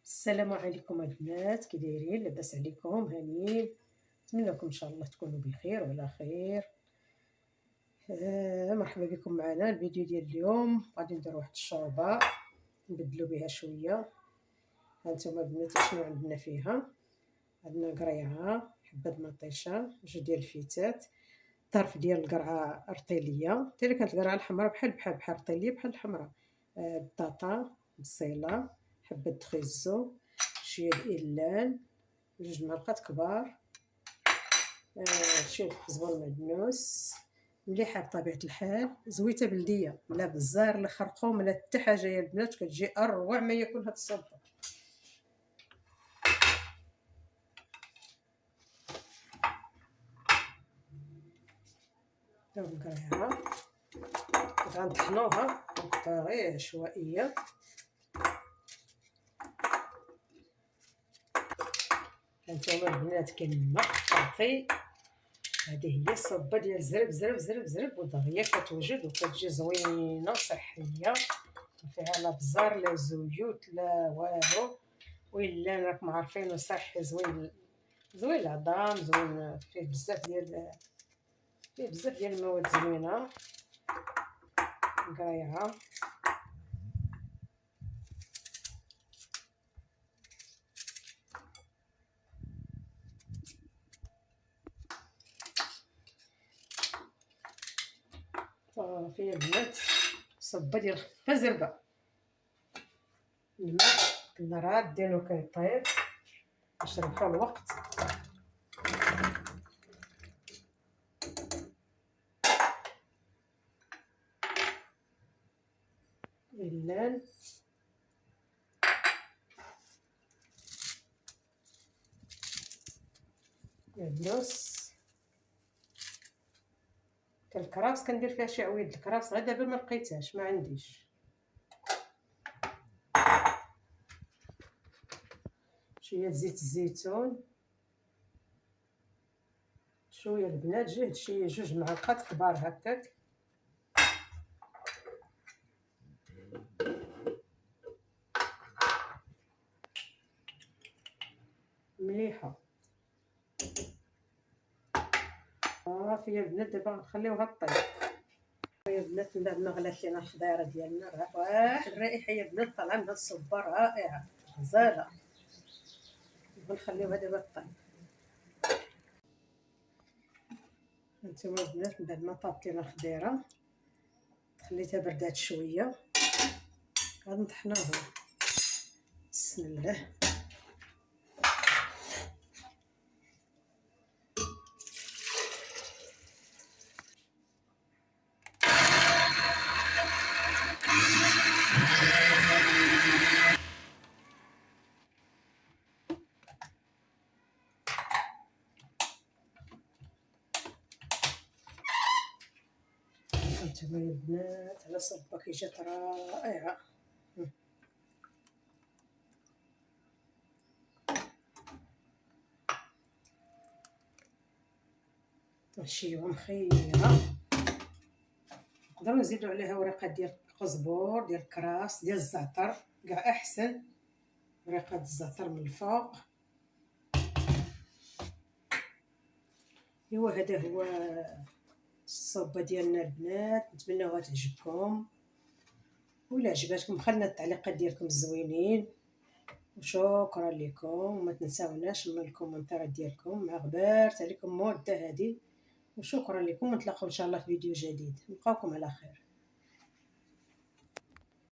السلام عليكم البنات، كي دايرين؟ لاباس عليكم؟ هانيين؟ نتمنىكم ان شاء الله تكونوا بخير وعلى خير. مرحبا بكم معنا. الفيديو ديال اليوم غادي ندير واحد الشوربه نبدلوا بها شويه. هانتوما البنات شنو عندنا فيها؟ عندنا قريعه، حبه مطيشه، جوج ديال الفيتات، طرف ديال القرعه رطيليه، حتى كانت القرعه الحمراء بحال رطيليه بحال الحمراء. بطاطا، بصيله، حبه خيزو، شويه الإلان، جوج معلقات كبار، شويه الكزبر معدنوس، مليحه بطبيعه الحال، زويته بلديه، لا بزار لا خرقوم لا حتى حاجه يا البنات، كتجي اروع ما يكون هاد الصوبه. القريعه غنطحنوها بطريقه عشوائيه. هانتوما البنات كنما صافي، هذه هي الصبه ديال زرب زرب زرب زرب ودغيا كتوجد وكتجي زوينه وصحيه، ما فيها لا بزار لا زيوت لا والو، وإلا راكم عارفين صحي، زوين زوين العظام، زوين فيه بزاف ديال المواد زوينه. القريعه صافي البنات، صبه ديال خفه زربه، الماء الراد ديالو كيطيب باش نربحو الوقت. اللان، النص، الكراس كندير فيها شي عويد الكراس، غير دابا ما لقيتهاش، ما عنديش. شويه زيت الزيتون، شويه البنات شي جوج معلقات كبار هكاك، مليحه. صافي يا البنات دابا غنخليوها طيب. يا البنات من بعد ما غلات لينا الخضيره ديالنا، واحد الرائحه يا البنات طالعه من الصبه رائعه غزاله. غنخليوها دابا طيب. هانتوما البنات من بعد ما طابت لينا الخضيره، خليتها بردات شويه، غادي نطحنوها. بسم الله. هانتوما يا البنات على صبه كي جات رائعه. نحشيوها مخيره، نقدروا نزيدوا عليها ورقه ديال القزبور، ديال الكراس، ديال الزعتر، كاع احسن، ورقه الزعتر من الفوق. ايوا هذا هو الصوبه ديالنا البنات، نتمنىوها تعجبكم، ولا عجباتكم خلينا التعليقات ديالكم الزوينين، وشكرا لكم. وما تنساوناش من الكومنتات ديالكم، مع غبارت عليكم مده هذه، وشكرا لكم، ونتلاقاو ان شاء الله في فيديو جديد. نلقاوكم على خير.